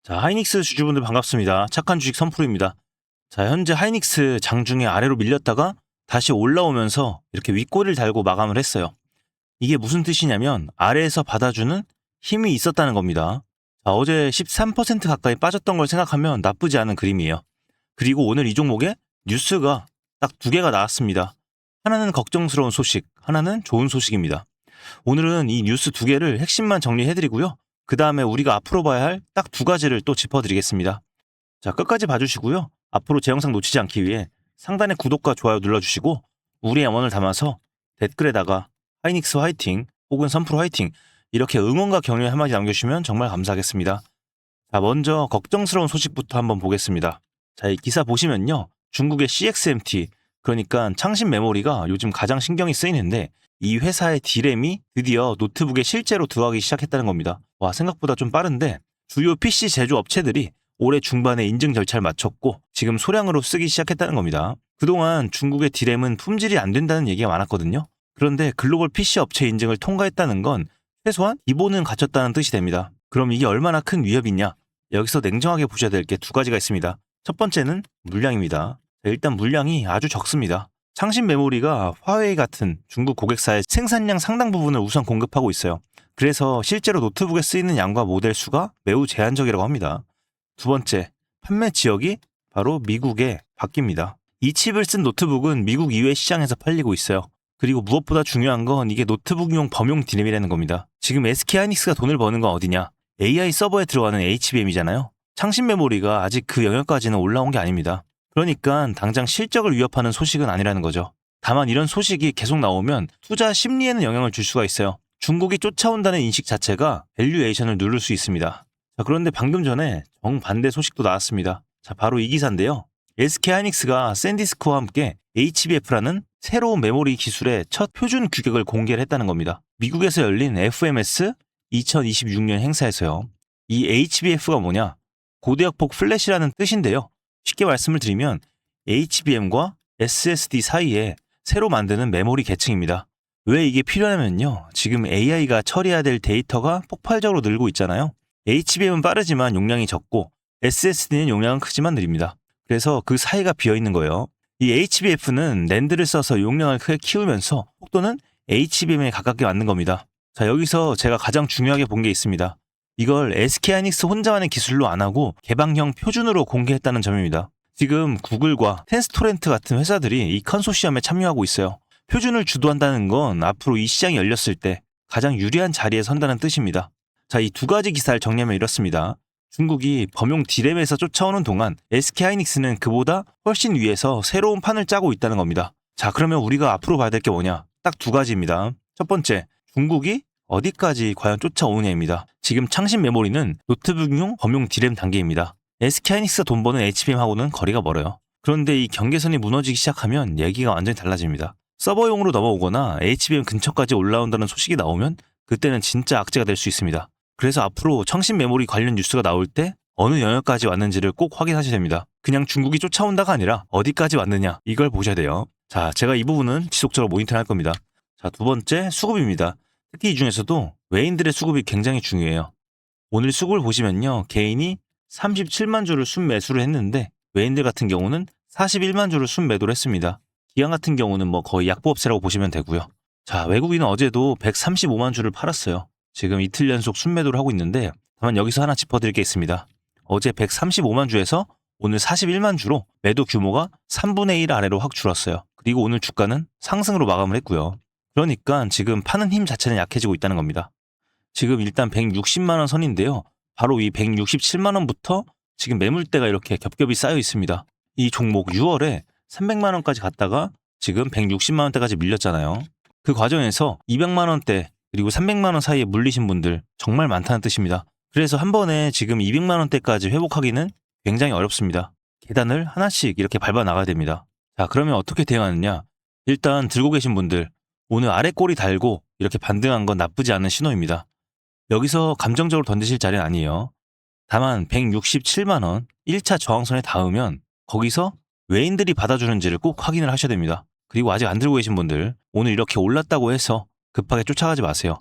자, 하이닉스 주주분들 반갑습니다. 착한 주식 선프로입니다. 자, 현재 하이닉스 장중에 아래로 밀렸다가 다시 올라오면서 이렇게 윗꼬리를 달고 마감을 했어요. 이게 무슨 뜻이냐면 아래에서 받아주는 힘이 있었다는 겁니다. 자, 어제 13% 가까이 빠졌던 걸 생각하면 나쁘지 않은 그림이에요. 그리고 오늘 이 종목에 뉴스가 딱 두 개가 나왔습니다. 하나는 걱정스러운 소식, 하나는 좋은 소식입니다. 오늘은 이 뉴스 두 개를 핵심만 정리해드리고요. 그 다음에 우리가 앞으로 봐야 할 딱 두 가지를 또 짚어드리겠습니다. 자, 끝까지 봐주시고요. 앞으로 제 영상 놓치지 않기 위해 상단에 구독과 좋아요 눌러주시고 우리의 염원을 담아서 댓글에다가 하이닉스 화이팅 혹은 선프로 화이팅 이렇게 응원과 격려 한마디 남겨주시면 정말 감사하겠습니다. 자, 먼저 걱정스러운 소식부터 한번 보겠습니다. 자, 이 기사 보시면요. 중국의 CXMT 그러니까 창신 메모리가 요즘 가장 신경이 쓰이는데 이 회사의 D램이 드디어 노트북에 실제로 들어가기 시작했다는 겁니다. 와, 생각보다 좀 빠른데 주요 PC 제조 업체들이 올해 중반에 인증 절차를 마쳤고 지금 소량으로 쓰기 시작했다는 겁니다. 그동안 중국의 D램은 품질이 안 된다는 얘기가 많았거든요. 그런데 글로벌 PC 업체 인증을 통과했다는 건 최소한 기본은 갖췄다는 뜻이 됩니다. 그럼 이게 얼마나 큰 위협이냐? 여기서 냉정하게 보셔야 될 게 두 가지가 있습니다. 첫 번째는 물량입니다. 일단 물량이 아주 적습니다. 창신 메모리가 화웨이 같은 중국 고객사의 생산량 상당 부분을 우선 공급하고 있어요. 그래서 실제로 노트북에 쓰이는 양과 모델 수가 매우 제한적이라고 합니다. 두 번째, 판매 지역이 바로 미국에 바뀝니다. 이 칩을 쓴 노트북은 미국 이외 시장에서 팔리고 있어요. 그리고 무엇보다 중요한 건 이게 노트북용 범용 D램이라는 겁니다. 지금 SK 하이닉스가 돈을 버는 건 어디냐? AI 서버에 들어가는 HBM이잖아요. 창신 메모리가 아직 그 영역까지는 올라온 게 아닙니다. 그러니까 당장 실적을 위협하는 소식은 아니라는 거죠. 다만 이런 소식이 계속 나오면 투자 심리에는 영향을 줄 수가 있어요. 중국이 쫓아온다는 인식 자체가 밸류에이션을 누를 수 있습니다. 자, 그런데 방금 전에 정반대 소식도 나왔습니다. 자, 바로 이 기사인데요. SK 하이닉스가 샌디스크와 함께 HBF라는 새로운 메모리 기술의 첫 표준 규격을 공개를 했다는 겁니다. 미국에서 열린 FMS 2026년 행사에서요. 이 HBF가 뭐냐? 고대역폭 플래시라는 뜻인데요. 쉽게 말씀을 드리면 HBM과 SSD 사이에 새로 만드는 메모리 계층입니다. 왜 이게 필요하냐면요. 지금 AI가 처리해야 될 데이터가 폭발적으로 늘고 있잖아요. HBM은 빠르지만 용량이 적고 SSD는 용량은 크지만 느립니다. 그래서 그 사이가 비어있는 거예요. 이 HBF는 낸드를 써서 용량을 크게 키우면서 속도는 HBM에 가깝게 만든 겁니다. 자, 여기서 제가 가장 중요하게 본 게 있습니다. 이걸 SK 하이닉스 혼자만의 기술로 안 하고 개방형 표준으로 공개했다는 점입니다. 지금 구글과 텐스토렌트 같은 회사들이 이 컨소시엄에 참여하고 있어요. 표준을 주도한다는 건 앞으로 이 시장이 열렸을 때 가장 유리한 자리에 선다는 뜻입니다. 자, 이 두 가지 기사를 정리하면 이렇습니다. 중국이 범용 D램에서 쫓아오는 동안 SK 하이닉스는 그보다 훨씬 위에서 새로운 판을 짜고 있다는 겁니다. 자, 그러면 우리가 앞으로 봐야 될 게 뭐냐? 딱 두 가지입니다. 첫 번째, 중국이 어디까지 과연 쫓아오느냐입니다. 지금 창신 메모리는 노트북용 범용 D램 단계입니다. SK 하이닉스가 돈 버는 HBM하고는 거리가 멀어요. 그런데 이 경계선이 무너지기 시작하면 얘기가 완전히 달라집니다. 서버용으로 넘어오거나 HBM 근처까지 올라온다는 소식이 나오면 그때는 진짜 악재가 될 수 있습니다. 그래서 앞으로 창신 메모리 관련 뉴스가 나올 때 어느 영역까지 왔는지를 꼭 확인하셔야 됩니다. 그냥 중국이 쫓아온다가 아니라 어디까지 왔느냐 이걸 보셔야 돼요. 자, 제가 이 부분은 지속적으로 모니터할 겁니다. 자, 두 번째, 수급입니다. 특히 이 중에서도 외인들의 수급이 굉장히 중요해요. 오늘 수급을 보시면요. 개인이 37만 주를 순매수를 했는데 외인들 같은 경우는 41만 주를 순매도를 했습니다. 기관 같은 경우는 거의 약보업세라고 보시면 되고요. 자, 외국인은 어제도 135만 주를 팔았어요. 지금 이틀 연속 순매도를 하고 있는데 다만 여기서 하나 짚어드릴 게 있습니다. 어제 135만 주에서 오늘 41만 주로 매도 규모가 3분의 1 아래로 확 줄었어요. 그리고 오늘 주가는 상승으로 마감을 했고요. 그러니까 지금 파는 힘 자체는 약해지고 있다는 겁니다. 지금 일단 160만 원 선인데요. 바로 이 167만 원부터 지금 매물대가 이렇게 겹겹이 쌓여 있습니다. 이 종목 6월에 300만 원까지 갔다가 지금 160만 원대까지 밀렸잖아요. 그 과정에서 200만 원대 그리고 300만 원 사이에 물리신 분들 정말 많다는 뜻입니다. 그래서 한 번에 지금 200만 원대까지 회복하기는 굉장히 어렵습니다. 계단을 하나씩 이렇게 밟아 나가야 됩니다. 자, 그러면 어떻게 대응하느냐? 일단 들고 계신 분들 오늘 아래 꼬리 달고 이렇게 반등한 건 나쁘지 않은 신호입니다. 여기서 감정적으로 던지실 자리는 아니에요. 다만 167만 원 1차 저항선에 닿으면 거기서 외인들이 받아주는지를 꼭 확인을 하셔야 됩니다. 그리고 아직 안 들고 계신 분들 오늘 이렇게 올랐다고 해서 급하게 쫓아가지 마세요.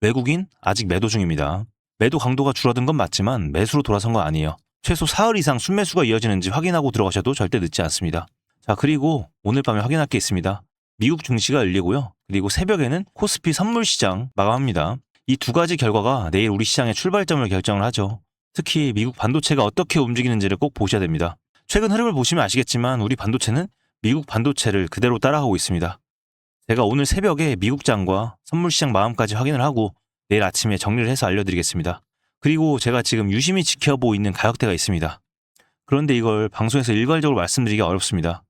외국인 아직 매도 중입니다. 매도 강도가 줄어든 건 맞지만 매수로 돌아선 건 아니에요. 최소 4일 이상 순매수가 이어지는지 확인하고 들어가셔도 절대 늦지 않습니다. 자, 그리고 오늘 밤에 확인할 게 있습니다. 미국 증시가 열리고요. 그리고 새벽에는 코스피 선물시장 마감합니다. 이 두 가지 결과가 내일 우리 시장의 출발점을 결정을 하죠. 특히 미국 반도체가 어떻게 움직이는지를 꼭 보셔야 됩니다. 최근 흐름을 보시면 아시겠지만 우리 반도체는 미국 반도체를 그대로 따라가고 있습니다. 제가 오늘 새벽에 미국장과 선물시장 마감까지 확인을 하고 내일 아침에 정리를 해서 알려드리겠습니다. 그리고 제가 지금 유심히 지켜보고 있는 가격대가 있습니다. 그런데 이걸 방송에서 일괄적으로 말씀드리기가 어렵습니다.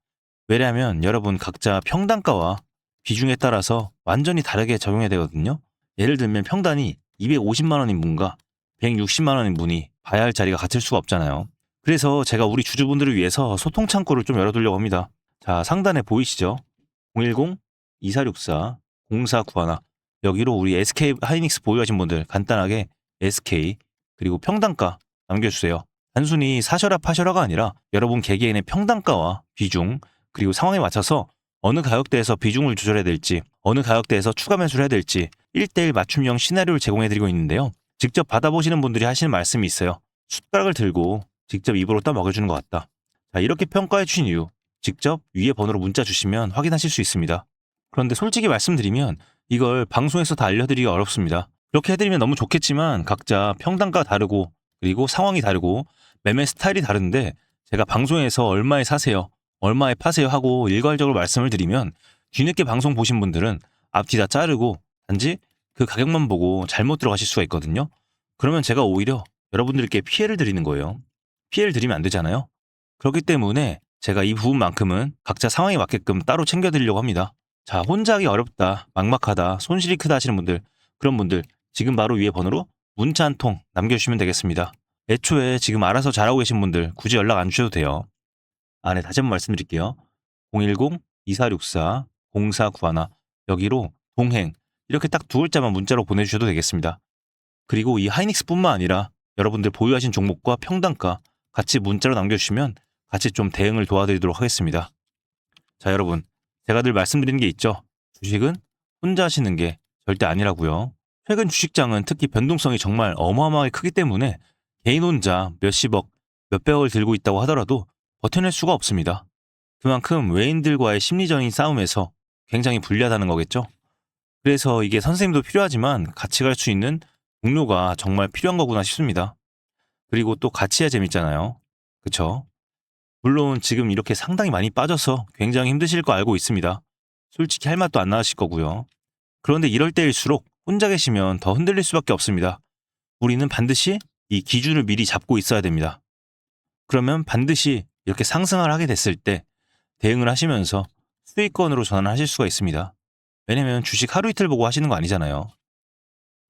왜냐하면 여러분 각자 평단가와 비중에 따라서 완전히 다르게 적용해야 되거든요. 예를 들면 평단이 250만 원인 분과 160만 원인 분이 봐야 할 자리가 같을 수가 없잖아요. 그래서 제가 우리 주주분들을 위해서 소통 창구를 좀 열어두려고 합니다. 자, 상단에 보이시죠? 010-2464-0491 여기로 우리 SK 하이닉스 보유하신 분들 간단하게 SK 그리고 평단가 남겨주세요. 단순히 사셔라 파셔라가 아니라 여러분 개개인의 평단가와 비중 그리고 상황에 맞춰서 어느 가격대에서 비중을 조절해야 될지 어느 가격대에서 추가 매수를 해야 될지 1대1 맞춤형 시나리오를 제공해드리고 있는데요. 직접 받아보시는 분들이 하시는 말씀이 있어요. 숟가락을 들고 직접 입으로 떠먹여주는 것 같다. 자, 이렇게 평가해 주신 이유 직접 위에 번호로 문자 주시면 확인하실 수 있습니다. 그런데 솔직히 말씀드리면 이걸 방송에서 다 알려드리기가 어렵습니다. 이렇게 해드리면 너무 좋겠지만 각자 평단가 다르고 그리고 상황이 다르고 매매 스타일이 다른데 제가 방송에서 얼마에 사세요 얼마에 파세요 하고 일괄적으로 말씀을 드리면 뒤늦게 방송 보신 분들은 앞뒤 다 자르고 단지 그 가격만 보고 잘못 들어가실 수가 있거든요. 그러면 제가 오히려 여러분들께 피해를 드리는 거예요. 피해를 드리면 안 되잖아요. 그렇기 때문에 제가 이 부분만큼은 각자 상황에 맞게끔 따로 챙겨드리려고 합니다. 자, 혼자 하기 어렵다, 막막하다, 손실이 크다 하시는 분들 그런 분들 지금 바로 위에 번호로 문자 한 통 남겨주시면 되겠습니다. 애초에 지금 알아서 잘하고 계신 분들 굳이 연락 안 주셔도 돼요. 안에 다시 한번 말씀드릴게요. 010-2464-0491 여기로 동행 이렇게 딱 두 글자만 문자로 보내주셔도 되겠습니다. 그리고 이 하이닉스뿐만 아니라 여러분들 보유하신 종목과 평단가 같이 문자로 남겨주시면 같이 좀 대응을 도와드리도록 하겠습니다. 자, 여러분 제가 늘 말씀드리는 게 있죠. 주식은 혼자 하시는 게 절대 아니라고요. 최근 주식장은 특히 변동성이 정말 어마어마하게 크기 때문에 개인 혼자 몇십억, 몇백억을 들고 있다고 하더라도 버텨낼 수가 없습니다. 그만큼 외인들과의 심리적인 싸움에서 굉장히 불리하다는 거겠죠. 그래서 이게 선생님도 필요하지만 같이 갈 수 있는 동료가 정말 필요한 거구나 싶습니다. 그리고 또 같이 해야 재밌잖아요. 그쵸? 물론 지금 이렇게 상당히 많이 빠져서 굉장히 힘드실 거 알고 있습니다. 솔직히 할 맛도 안 나으실 거고요. 그런데 이럴 때일수록 혼자 계시면 더 흔들릴 수밖에 없습니다. 우리는 반드시 이 기준을 미리 잡고 있어야 됩니다. 그러면 반드시 이렇게 상승을 하게 됐을 때 대응을 하시면서 수익권으로 전환하실 수가 있습니다. 왜냐면 주식 하루 이틀 보고 하시는 거 아니잖아요.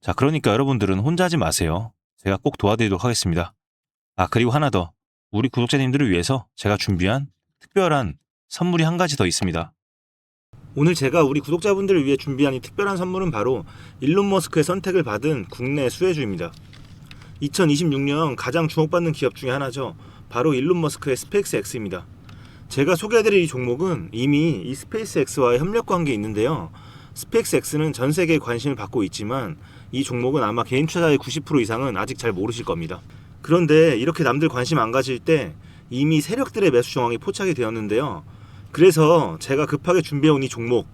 자, 그러니까 여러분들은 혼자 하지 마세요. 제가 꼭 도와드리도록 하겠습니다. 아, 그리고 하나 더. 우리 구독자님들을 위해서 제가 준비한 특별한 선물이 한 가지 더 있습니다. 오늘 제가 우리 구독자분들을 위해 준비한 이 특별한 선물은 바로 일론 머스크의 선택을 받은 국내 수혜주입니다. 2026년 가장 주목받는 기업 중에 하나죠. 바로 일론 머스크의 스페이스X입니다. 제가 소개해드릴 이 종목은 이미 이 스페이스X와의 협력 관계에 있는데요. 스페이스X는 전 세계에 관심을 받고 있지만 이 종목은 아마 개인 투자자의 90% 이상은 아직 잘 모르실 겁니다. 그런데 이렇게 남들 관심 안 가질 때 이미 세력들의 매수 정황이 포착이 되었는데요. 그래서 제가 급하게 준비해온 이 종목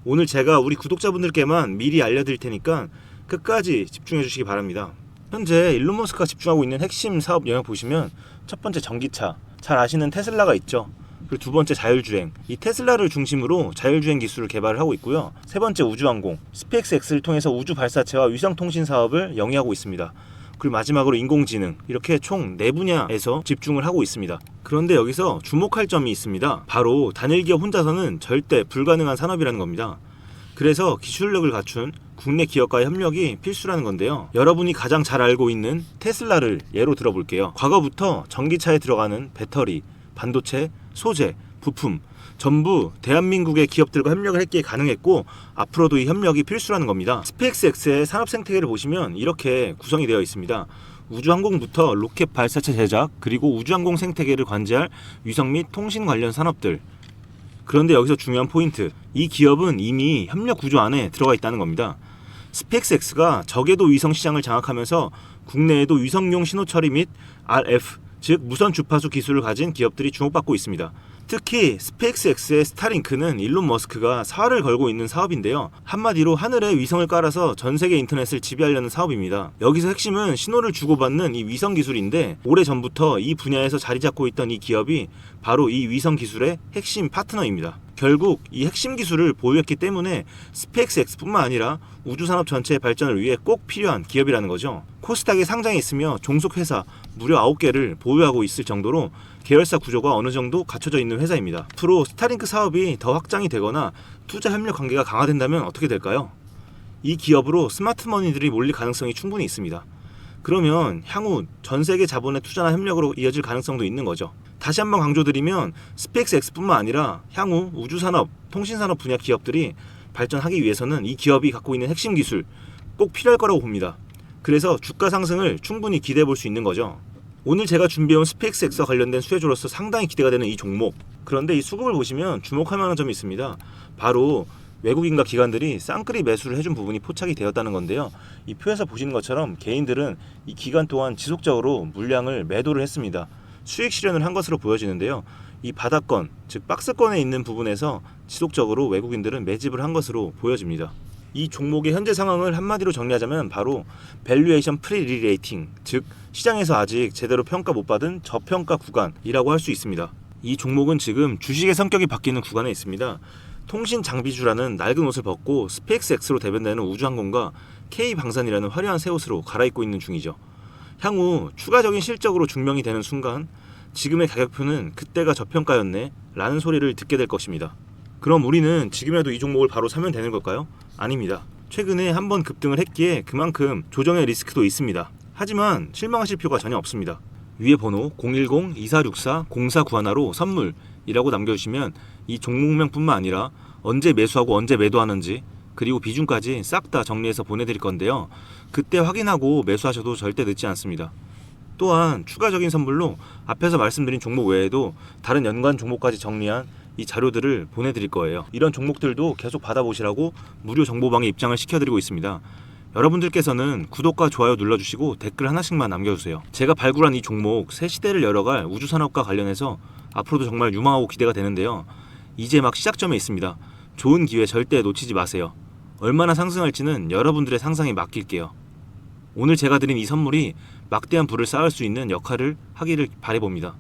오늘 제가 우리 구독자분들께만 미리 알려드릴 테니까 끝까지 집중해 주시기 바랍니다. 현재 일론 머스크가 집중하고 있는 핵심 사업 영역 보시면 첫 번째 전기차, 잘 아시는 테슬라가 있죠. 그리고 두 번째 자율주행, 이 테슬라를 중심으로 자율주행 기술을 개발을 하고 있고요. 세 번째 우주항공, 스페이스X를 통해서 우주 발사체와 위성통신 사업을 영위하고 있습니다. 그리고 마지막으로 인공지능, 이렇게 총 4분야에서 집중을 하고 있습니다. 그런데 여기서 주목할 점이 있습니다. 바로 단일 기업 혼자서는 절대 불가능한 산업이라는 겁니다. 그래서 기술력을 갖춘 국내 기업과의 협력이 필수라는 건데요. 여러분이 가장 잘 알고 있는 테슬라를 예로 들어볼게요. 과거부터 전기차에 들어가는 배터리, 반도체, 소재, 부품 전부 대한민국의 기업들과 협력을 했기에 가능했고 앞으로도 이 협력이 필수라는 겁니다. 스페이스X의 산업 생태계를 보시면 이렇게 구성이 되어 있습니다. 우주항공부터 로켓 발사체 제작 그리고 우주항공 생태계를 관제할 위성 및 통신 관련 산업들. 그런데 여기서 중요한 포인트, 이 기업은 이미 협력 구조 안에 들어가 있다는 겁니다. 스페이스X가 저궤도 위성 시장을 장악하면서 국내에도 위성용 신호 처리 및 RF, 즉 무선 주파수 기술을 가진 기업들이 주목받고 있습니다. 특히 스페이스X의 스타링크는 일론 머스크가 사활을 걸고 있는 사업인데요. 한마디로 하늘에 위성을 깔아서 전 세계 인터넷을 지배하려는 사업입니다. 여기서 핵심은 신호를 주고받는 이 위성 기술인데, 오래전부터 이 분야에서 자리 잡고 있던 이 기업이 바로 이 위성 기술의 핵심 파트너입니다. 결국 이 핵심 기술을 보유했기 때문에 스페이스X뿐만 아니라 우주산업 전체의 발전을 위해 꼭 필요한 기업이라는 거죠. 코스닥에 상장해 있으며 종속 회사 무려 9개를 보유하고 있을 정도로 계열사 구조가 어느 정도 갖춰져 있는 회사입니다. 앞으로 스타링크 사업이 더 확장이 되거나 투자 협력 관계가 강화된다면 어떻게 될까요? 이 기업으로 스마트머니들이 몰릴 가능성이 충분히 있습니다. 그러면 향후 전 세계 자본의 투자나 협력으로 이어질 가능성도 있는 거죠. 다시 한번 강조드리면 스페이스X뿐만 아니라 향후 우주산업, 통신산업 분야 기업들이 발전하기 위해서는 이 기업이 갖고 있는 핵심 기술 꼭 필요할 거라고 봅니다. 그래서 주가 상승을 충분히 기대해 볼 수 있는 거죠. 오늘 제가 준비해온 스페이스X와 관련된 수혜주로서 상당히 기대가 되는 이 종목. 그런데 이 수급을 보시면 주목할 만한 점이 있습니다. 바로 외국인과 기관들이 쌍끌이 매수를 해준 부분이 포착이 되었다는 건데요. 이 표에서 보시는 것처럼 개인들은 이 기간 동안 지속적으로 물량을 매도를 했습니다. 수익 실현을 한 것으로 보여지는데요. 이 바닥권, 즉 박스권에 있는 부분에서 지속적으로 외국인들은 매집을 한 것으로 보여집니다. 이 종목의 현재 상황을 한마디로 정리하자면 바로 밸류에이션 프리리레이팅, 즉 시장에서 아직 제대로 평가 못 받은 저평가 구간이라고 할 수 있습니다. 이 종목은 지금 주식의 성격이 바뀌는 구간에 있습니다. 통신 장비주라는 낡은 옷을 벗고 스페이스X로 대변되는 우주항공과 K방산이라는 화려한 새 옷으로 갈아입고 있는 중이죠. 향후 추가적인 실적으로 증명이 되는 순간 지금의 가격표는 그때가 저평가였네 라는 소리를 듣게 될 것입니다. 그럼 우리는 지금이라도 이 종목을 바로 사면 되는 걸까요? 아닙니다. 최근에 한번 급등을 했기에 그만큼 조정의 리스크도 있습니다. 하지만 실망하실 필요가 전혀 없습니다. 위에 번호 010-2464-0491로 선물이라고 남겨주시면 이 종목명뿐만 아니라 언제 매수하고 언제 매도하는지 그리고 비중까지 싹 다 정리해서 보내드릴 건데요. 그때 확인하고 매수하셔도 절대 늦지 않습니다. 또한 추가적인 선물로 앞에서 말씀드린 종목 외에도 다른 연관 종목까지 정리한 이 자료들을 보내드릴 거예요. 이런 종목들도 계속 받아보시라고 무료 정보방에 입장을 시켜드리고 있습니다. 여러분들께서는 구독과 좋아요 눌러주시고 댓글 하나씩만 남겨주세요. 제가 발굴한 이 종목 새 시대를 열어갈 우주산업과 관련해서 앞으로도 정말 유망하고 기대가 되는데요. 이제 막 시작점에 있습니다. 좋은 기회 절대 놓치지 마세요. 얼마나 상승할지는 여러분들의 상상에 맡길게요. 오늘 제가 드린 이 선물이 막대한 부를 쌓을 수 있는 역할을 하기를 바라봅니다.